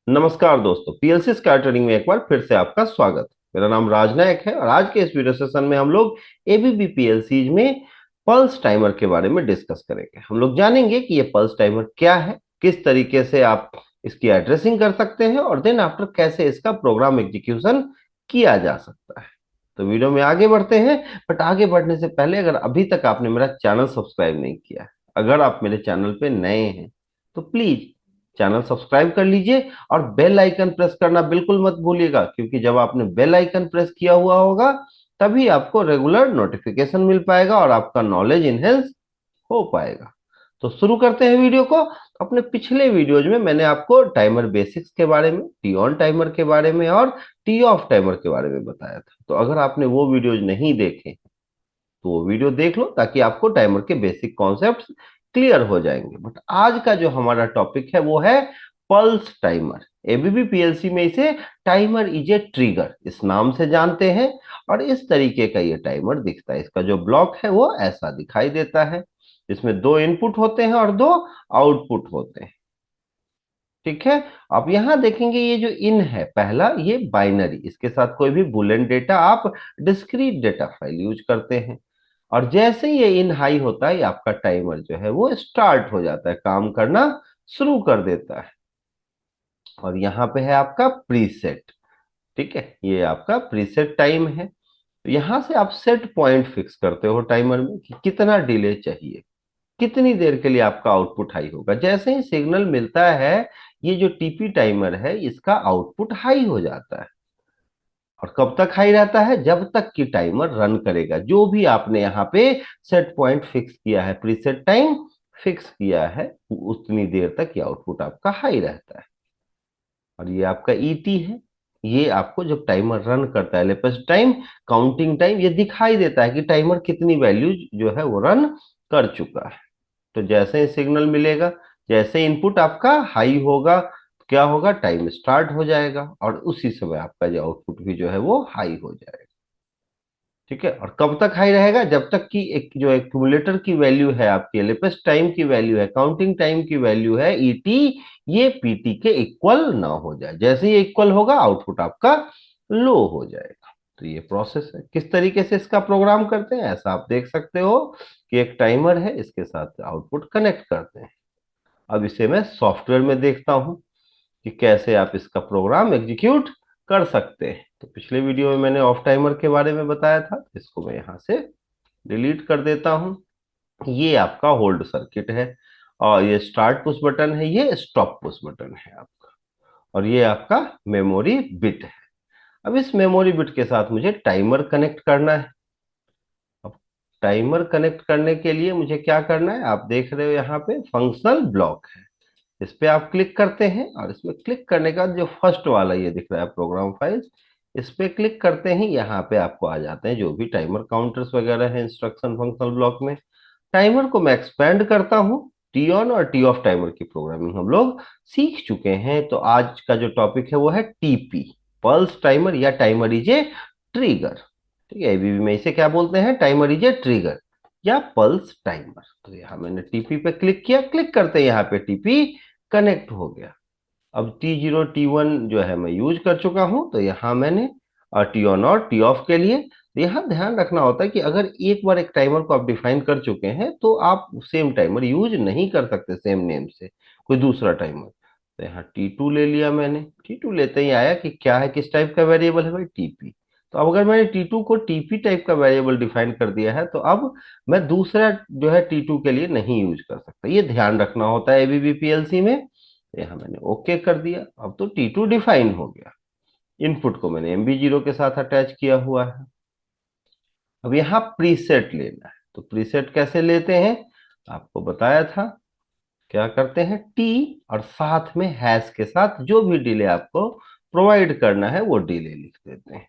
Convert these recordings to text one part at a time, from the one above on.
नमस्कार दोस्तों, PLC sky training में एक बार फिर से आपका स्वागत। मेरा नाम राज नायक है और आज के इस वीडियो सेशन में हम लोग एबीबी पीएलसी में पल्स टाइमर के बारे में डिस्कस करेंगे। हम लोग जानेंगे कि ये पल्स टाइमर क्या है, किस तरीके से आप इसकी एड्रेसिंग कर सकते हैं और देन आफ्टर कैसे इसका प्रोग्राम एग्जीक्यूशन किया जा सकता है। तो वीडियो में आगे बढ़ते हैं, बट आगे बढ़ने से पहले अगर अभी तक आपने मेरा चैनल सब्सक्राइब नहीं किया है, अगर आप मेरे चैनल पे नए हैं तो प्लीज चैनल सब्सक्राइब कर लीजिए और बेल आइकन प्रेस करना बिल्कुल मत भूलिएगा, क्योंकि जब आपने बेल आइकन प्रेस किया हुआ होगा तभी आपको रेगुलर नोटिफिकेशन मिल पाएगा और आपका नॉलेज इनहेंस हो पाएगा। तो शुरू करते हैं वीडियो को। अपने पिछले वीडियोज में मैंने आपको टाइमर बेसिक्स के बारे में, टी ऑन टाइमर के बारे में और टी ऑफ टाइमर के बारे में बताया था। तो अगर आपने वो वीडियोज नहीं देखे तो वो वीडियो देख लो, ताकि आपको टाइमर के बेसिक कॉन्सेप्ट्स क्लियर हो जाएंगे। बट आज का जो हमारा टॉपिक है वो है पल्स टाइमर। एबीबी पीएलसी में इसे टाइमर इज ए ट्रिगर इस नाम से जानते हैं। और इस तरीके का ये टाइमर दिखता है। इसका जो ब्लॉक है वो ऐसा दिखाई देता है। इसमें दो इनपुट होते हैं और दो आउटपुट होते हैं। ठीक है। अब यहां देखेंगे ये जो इन है पहला, ये बाइनरी, इसके साथ कोई भी बुलियन डेटा आप डिस्क्रीट डेटा फाइल यूज करते हैं। और जैसे ही ये इन हाई होता है, ये आपका टाइमर जो है वो स्टार्ट हो जाता है, काम करना शुरू कर देता है। और यहाँ पे है आपका प्रीसेट। ठीक है, ये आपका प्रीसेट टाइम है। तो यहाँ से आप सेट पॉइंट फिक्स करते हो टाइमर में कि कितना डिले चाहिए, कितनी देर के लिए आपका आउटपुट हाई होगा। जैसे ही सिग्नल मिलता है, ये जो टीपी टाइमर है इसका आउटपुट हाई हो जाता है। और कब तक हाई रहता है? जब तक कि टाइमर रन करेगा। जो भी आपने यहाँ पे सेट पॉइंट फिक्स किया है, प्रीसेट टाइम फिक्स किया है, उतनी देर तक ये आउटपुट आपका हाई रहता है। और ये आपका ईटी है। ये आपको जब टाइमर रन करता है, लेपेस्ट टाइम, काउंटिंग टाइम, ये दिखाई देता है कि टाइमर कितनी वैल्यू जो है वो रन कर चुका है। तो जैसे ही सिग्नल मिलेगा, जैसे इनपुट आपका हाई होगा, क्या होगा? टाइम स्टार्ट हो जाएगा और उसी समय आपका जो आउटपुट भी जो है वो हाई हो जाएगा। ठीक है। और कब तक हाई रहेगा? जब तक कि एक जो एक्यूमुलेटर की वैल्यू है, आपकी एलिपस टाइम की वैल्यू है, काउंटिंग टाइम की वैल्यू है ईटी, ये पीटी के इक्वल ना हो जाए। जैसे ही इक्वल होगा, आउटपुट आपका लो हो जाएगा। तो ये प्रोसेस है। किस तरीके से इसका प्रोग्राम करते हैं, ऐसा आप देख सकते हो कि एक टाइमर है, इसके साथ आउटपुट कनेक्ट करते हैं। अब इसे मैं सॉफ्टवेयर में देखता हूं कि कैसे आप इसका प्रोग्राम एग्जीक्यूट कर सकते हैं। तो पिछले वीडियो में मैंने ऑफ टाइमर के बारे में बताया था, इसको मैं यहाँ से डिलीट कर देता हूँ। ये आपका होल्ड सर्किट है और ये स्टार्ट पुश बटन है, ये स्टॉप पुश बटन है आपका। और ये आपका मेमोरी बिट है। अब इस मेमोरी बिट के साथ मुझे टाइमर कनेक्ट करना है। अब टाइमर कनेक्ट करने के लिए मुझे क्या करना है? आप देख रहे हो यहाँ पे फंक्शनल ब्लॉक है। इस पे आप क्लिक करते हैं और इसमें क्लिक करने का जो फर्स्ट वाला ये दिख रहा है प्रोग्राम फाइल्स, इस पे क्लिक करते ही यहाँ पे आपको आ जाते हैं जो भी टाइमर काउंटर्स वगैरह है इंस्ट्रक्शन फंक्शनल ब्लॉक में। टाइमर को मैं एक्सपेंड करता हूँ। टी ऑन और टी ऑफ टाइमर की प्रोग्रामिंग हम लोग सीख चुके हैं। तो आज का जो टॉपिक है वो है टीपी, पल्स टाइमर या टाइमर इज ए ट्रिगर। ठीक है, एबीबी में इसे क्या बोलते हैं? टाइमर इज ए ट्रिगर या पल्स टाइमर। तो यहाँ मैंने टीपी पे क्लिक किया, क्लिक करते यहाँ पे टीपी कनेक्ट हो गया। अब T0 T1 जो है मैं यूज कर चुका हूं, तो यहाँ मैंने टी ऑन और टी ऑफ के लिए। तो यहाँ ध्यान रखना होता है कि अगर एक बार एक टाइमर को आप डिफाइन कर चुके हैं तो आप सेम टाइमर यूज नहीं कर सकते सेम नेम से कोई दूसरा टाइमर। तो यहाँ T2 ले लिया मैंने। T2 लेते ही आया कि क्या है, किस टाइप का वेरिएबल है भाई? टीपी। तो अब अगर मैंने T2 को टीपी टाइप का वेरिएबल डिफाइन कर दिया है, तो अब मैं दूसरा जो है T2 के लिए नहीं यूज कर सकता। ये ध्यान रखना होता है एबीबी पीएलसी में। यहाँ मैंने ओके कर दिया। अब तो T2 डिफाइन हो गया। इनपुट को मैंने MB0 के साथ अटैच किया हुआ है। अब यहाँ प्रीसेट लेना है। तो प्रीसेट कैसे लेते हैं? आपको बताया था। क्या करते हैं? टी और साथ में हैश के साथ जो भी डिले आपको प्रोवाइड करना है वो डिले लिख देते हैं।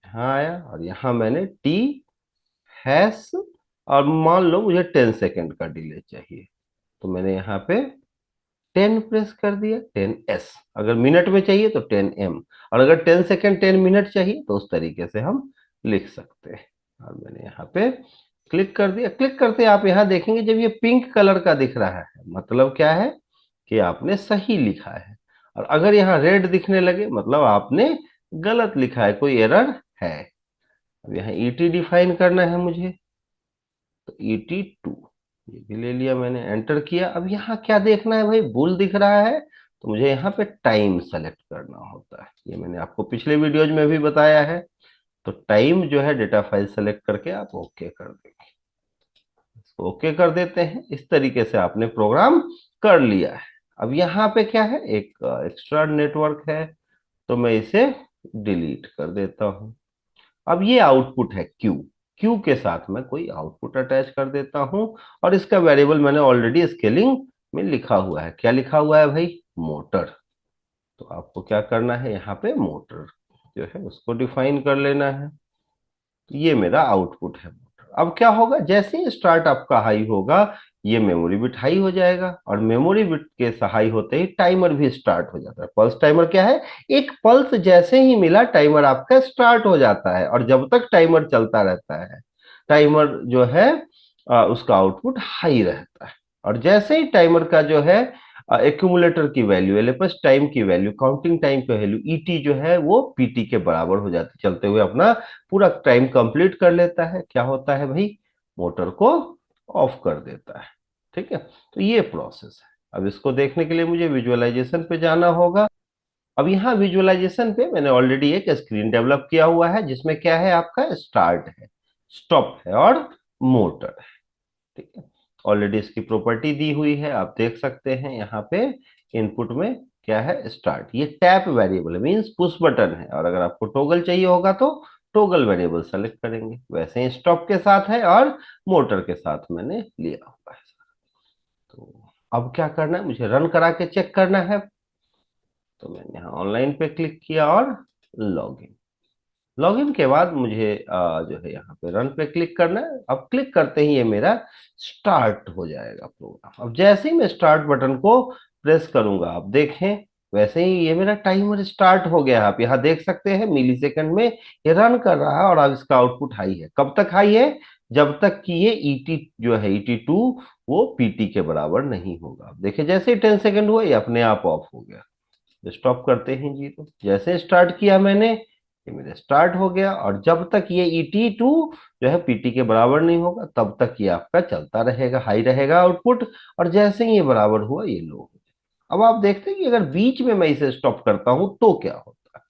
यहाँ आया और यहाँ मैंने टी हैश, और मान लो मुझे 10 सेकेंड का डिले चाहिए, तो मैंने यहाँ पे 10 प्रेस कर दिया, 10s। अगर मिनट में चाहिए तो 10m, और अगर 10 सेकेंड 10 मिनट चाहिए तो उस तरीके से हम लिख सकते हैं। और मैंने यहाँ पे क्लिक कर दिया। क्लिक करते आप यहाँ देखेंगे जब ये पिंक कलर का दिख रहा है, मतलब क्या है कि आपने सही लिखा है। और अगर यहाँ रेड दिखने लगे मतलब आपने गलत लिखा है, कोई एरर है। अब यहाँ ईटी डिफाइन करना है मुझे, तो ET2 ये भी ले लिया मैंने, एंटर किया। अब यहाँ क्या देखना है भाई, बुल दिख रहा है, तो मुझे यहाँ पे टाइम सेलेक्ट करना होता है। ये मैंने आपको पिछले वीडियोज में भी बताया है। तो टाइम जो है डेटा फाइल सेलेक्ट करके आप ओके कर देंगे। ओके कर देते हैं। इस तरीके से आपने प्रोग्राम कर लिया है। अब यहाँ पे क्या है, एक एक्स्ट्रा नेटवर्क है, तो मैं इसे डिलीट कर देता हूँ। अब ये आउटपुट है क्यू, क्यू के साथ मैं कोई आउटपुट अटैच कर देता हूं। और इसका वेरिएबल मैंने ऑलरेडी स्केलिंग में लिखा हुआ है। क्या लिखा हुआ है भाई, मोटर। तो आपको क्या करना है, यहाँ पे मोटर जो है उसको डिफाइन कर लेना है। ये मेरा आउटपुट है मोटर। अब क्या होगा, जैसे ही स्टार्ट आपका हाई होगा, ये मेमोरी बिट हाई हो जाएगा, और मेमोरी बिट के हाई होते ही टाइमर भी स्टार्ट हो जाता है। पल्स टाइमर क्या है, एक पल्स जैसे ही मिला टाइमर आपका स्टार्ट हो जाता है, और जब तक टाइमर चलता रहता है, टाइमर जो है उसका आउटपुट हाई रहता है। और जैसे ही टाइमर का जो है एक्यूमुलेटर की वैल्यू, एलिपस टाइम की वैल्यू, काउंटिंग टाइम की वैल्यू, ईटी जो है वो पीटी के बराबर हो जाती, चलते हुए अपना पूरा टाइम कंप्लीट कर लेता है। क्या होता है भाई, मोटर को ऑफ कर देता है। ठीक है, तो ये प्रोसेस है। अब इसको देखने के लिए मुझे विजुअलाइजेशन पे जाना होगा। अब यहाँ विजुअलाइजेशन पे मैंने ऑलरेडी एक स्क्रीन डेवलप किया हुआ है, जिसमें क्या है, आपका स्टार्ट है, स्टॉप है और मोटर है। ठीक है, ऑलरेडी इसकी प्रॉपर्टी दी हुई है, आप देख सकते हैं यहाँ पे इनपुट में क्या है, स्टार्ट। ये tap variable means push button है, और अगर आपको टॉगल चाहिए होगा तो टॉगल वेरिएबल सेलेक्ट करेंगे। वैसे ही स्टॉप के साथ है और मोटर के साथ मैंने लिया हुआ है। तो अब क्या करना है, मुझे रन करा के चेक करना है। तो मैंने यहाँ ऑनलाइन पे क्लिक किया और लॉगिन। लॉगिन के बाद मुझे जो है यहाँ पे रन पे क्लिक करना है। अब क्लिक करते ही ये मेरा स्टार्ट हो जाएगा प्रोग्राम। अब जैसे ही मैं स्टार्ट बटन को प्रेस करूंगा, आप देखें वैसे ही ये मेरा टाइमर स्टार्ट हो गया है। आप यहाँ देख सकते हैं मिली सेकेंड में ये रन कर रहा है, और अब इसका आउटपुट हाई है। कब तक हाई है, जब तक कि ये ईटी जो है ET2 वो पीटी के बराबर नहीं होगा। अब देखिए जैसे ही 10 सेकेंड हुआ ये अपने आप ऑफ हो गया। स्टॉप करते हैं जी, तो जैसे स्टार्ट किया मैंने, ये मेरे स्टार्ट हो गया। और जब तक ये ET2 जो है पीटी के बराबर नहीं होगा, तब तक ये आपका चलता रहेगा, हाई रहेगा आउटपुट। और जैसे ही ये बराबर हुआ ये लो हो जाएगा। अब आप देखते हैं कि अगर बीच में मैं इसे स्टॉप करता हूं तो क्या होता है।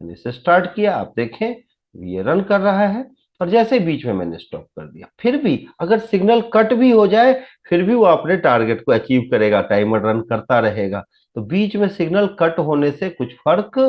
मैंने इसे स्टार्ट किया, आप देखें ये रन कर रहा है, और जैसे ही बीच में मैंने स्टॉप कर दिया, फिर भी अगर सिग्नल कट भी हो जाए, फिर भी वो अपने टारगेट को अचीव करेगा, टाइमर रन करता रहेगा। तो बीच में सिग्नल कट होने से कुछ फर्क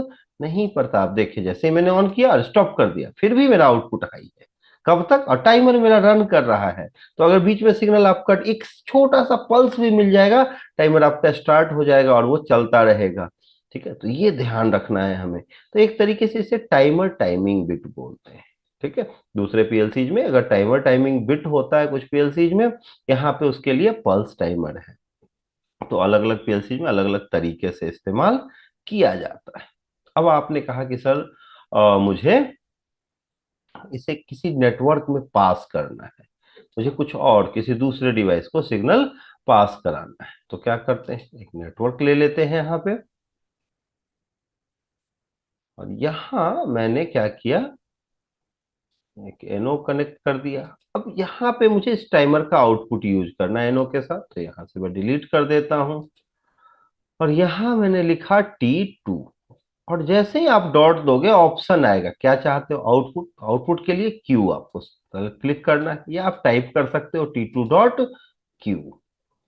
नहीं पड़ता। आप देखिए जैसे ही मैंने ऑन किया और स्टॉप कर दिया, फिर भी मेरा आउटपुट हाई है। कब तक, और टाइमर मेरा रन कर रहा है। तो अगर बीच में सिग्नल आपका एक छोटा सा पल्स भी मिल जाएगा, टाइमर आपका स्टार्ट हो जाएगा और वो चलता रहेगा। ठीक है, तो ये ध्यान रखना है हमें। तो एक तरीके से इसे टाइमर टाइमिंग बिट बोलते हैं। ठीक है, दूसरे पीएलसीज में अगर टाइमर टाइमिंग बिट होता है कुछ पीएलसीज में, यहाँ पे उसके लिए पल्स टाइमर है। तो अलग अलग पीएलसीज में अलग अलग तरीके से इस्तेमाल किया जाता है। अब आपने कहा कि सर मुझे इसे किसी नेटवर्क में पास करना है, मुझे कुछ और किसी दूसरे डिवाइस को सिग्नल पास कराना है। तो क्या करते हैं, एक नेटवर्क ले लेते हैं यहाँ पे। और यहाँ मैंने क्या किया, एक एनो कनेक्ट कर दिया। अब यहाँ पे मुझे इस टाइमर का आउटपुट यूज करना है एनो के साथ, तो यहाँ से मैं डिलीट कर देता हूँ। और यहाँ मैंने लिखा T2। और जैसे ही आप डॉट दोगे ऑप्शन आएगा, क्या चाहते हो आउटपुट, आउटपुट के लिए क्यू आपको क्लिक करना है, या आप टाइप कर सकते हो T2.Q।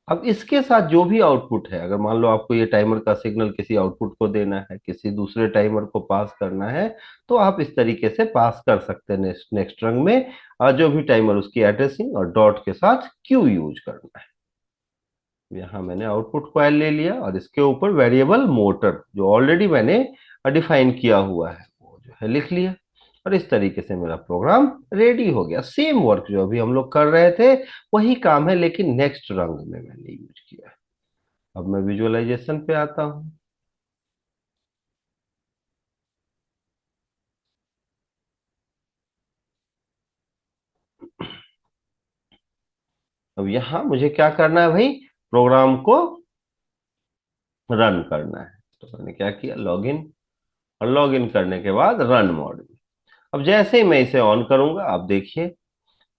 अब इसके साथ जो भी आउटपुट है, अगर मान लो आपको ये टाइमर का सिग्नल किसी आउटपुट को देना है, किसी दूसरे टाइमर को पास करना है, तो आप इस तरीके से पास कर सकते हैं नेक्स्ट नेक्स्ट रंग में। जो भी टाइमर उसकी एड्रेसिंग और डॉट के साथ क्यू यूज करना है। यहाँ मैंने आउटपुट कॉइल ले लिया, और इसके ऊपर वेरिएबल मोटर जो ऑलरेडी मैंने डिफाइन किया हुआ है वो जो है लिख लिया। और इस तरीके से मेरा प्रोग्राम रेडी हो गया। सेम वर्क जो अभी हम लोग कर रहे थे वही काम है, लेकिन नेक्स्ट रंग में मैंने यूज किया है। अब मैं विजुअलाइजेशन पे आता हूँ। अब यहाँ मुझे क्या करना है भाई, प्रोग्राम को रन करना है। तो मैंने क्या किया, लॉगिन, और लॉगिन करने के बाद रन मोड में। अब जैसे ही मैं इसे ऑन करूंगा, आप देखिए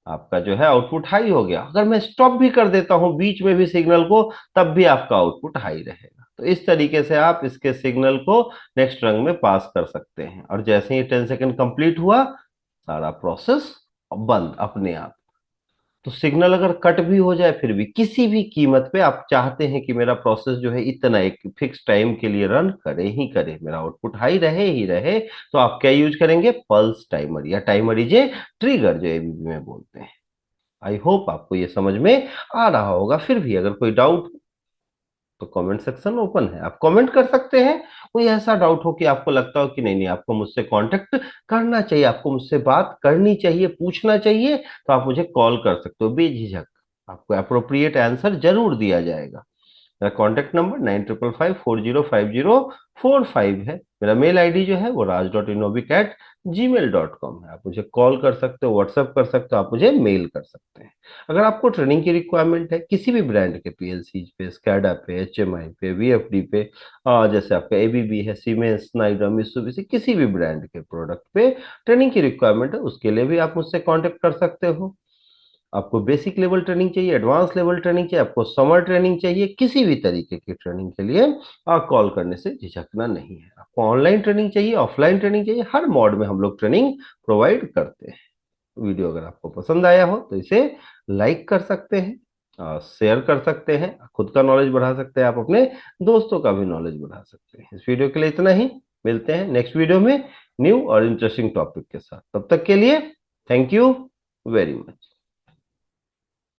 आपका जो है आउटपुट हाई हो गया। अगर मैं स्टॉप भी कर देता हूं बीच में भी सिग्नल को, तब भी आपका आउटपुट हाई रहेगा। तो इस तरीके से आप इसके सिग्नल को नेक्स्ट रंग में पास कर सकते हैं, और जैसे ही 10 सेकंड कंप्लीट हुआ, सारा प्रोसेस बंद अपने आप। तो सिग्नल अगर कट भी हो जाए, फिर भी किसी भी कीमत पे आप चाहते हैं कि मेरा प्रोसेस जो है इतना एक फिक्स टाइम के लिए रन करे ही करे, मेरा आउटपुट हाई रहे ही रहे, तो आप क्या यूज करेंगे, पल्स टाइमर या टाइमर इज ए ट्रिगर, जो एबीबी में बोलते हैं। आई होप आपको ये समझ में आ रहा होगा। फिर भी अगर कोई डाउट, तो कमेंट सेक्शन ओपन है, आप कमेंट कर सकते हैं। कोई ऐसा डाउट हो कि आपको लगता हो कि नहीं नहीं आपको मुझसे कांटेक्ट करना चाहिए, आपको मुझसे बात करनी चाहिए, पूछना चाहिए, तो आप मुझे कॉल कर सकते हो बेझिझक। आपको अप्रोप्रिएट आंसर जरूर दिया जाएगा। मेरा कॉन्टैक्ट नंबर 9555405045 है। मेरा मेल आईडी जो है वो raj.inovic@gmail.com है। आप मुझे कॉल कर सकते हो, व्हाट्सएप कर सकते हो, आप मुझे मेल कर सकते हैं। अगर आपको ट्रेनिंग की रिक्वायरमेंट है किसी भी ब्रांड के पीएलसी पे, स्कैडा पे, एचएमआई पे, वीएफडी पे, जैसे आपका एबीबी है, सीमेंस, स्नाइडर, मित्सुबिशी, किसी भी ब्रांड के प्रोडक्ट पे ट्रेनिंग की रिक्वायरमेंट है, उसके लिए भी आप मुझसे कॉन्टेक्ट कर सकते हो। आपको बेसिक लेवल ट्रेनिंग चाहिए, एडवांस लेवल ट्रेनिंग चाहिए, आपको समर ट्रेनिंग चाहिए, किसी भी तरीके की ट्रेनिंग के लिए आप कॉल करने से झिझकना नहीं है। आपको ऑनलाइन ट्रेनिंग चाहिए, ऑफलाइन ट्रेनिंग चाहिए, हर मोड में हम लोग ट्रेनिंग प्रोवाइड करते हैं। वीडियो अगर आपको पसंद आया हो तो इसे लाइक कर सकते हैं, शेयर कर सकते हैं, खुद का नॉलेज बढ़ा सकते हैं, आप अपने दोस्तों का भी नॉलेज बढ़ा सकते हैं। इस वीडियो के लिए इतना ही। मिलते हैं नेक्स्ट वीडियो में न्यू और इंटरेस्टिंग टॉपिक के साथ। तब तक के लिए थैंक यू वेरी मच।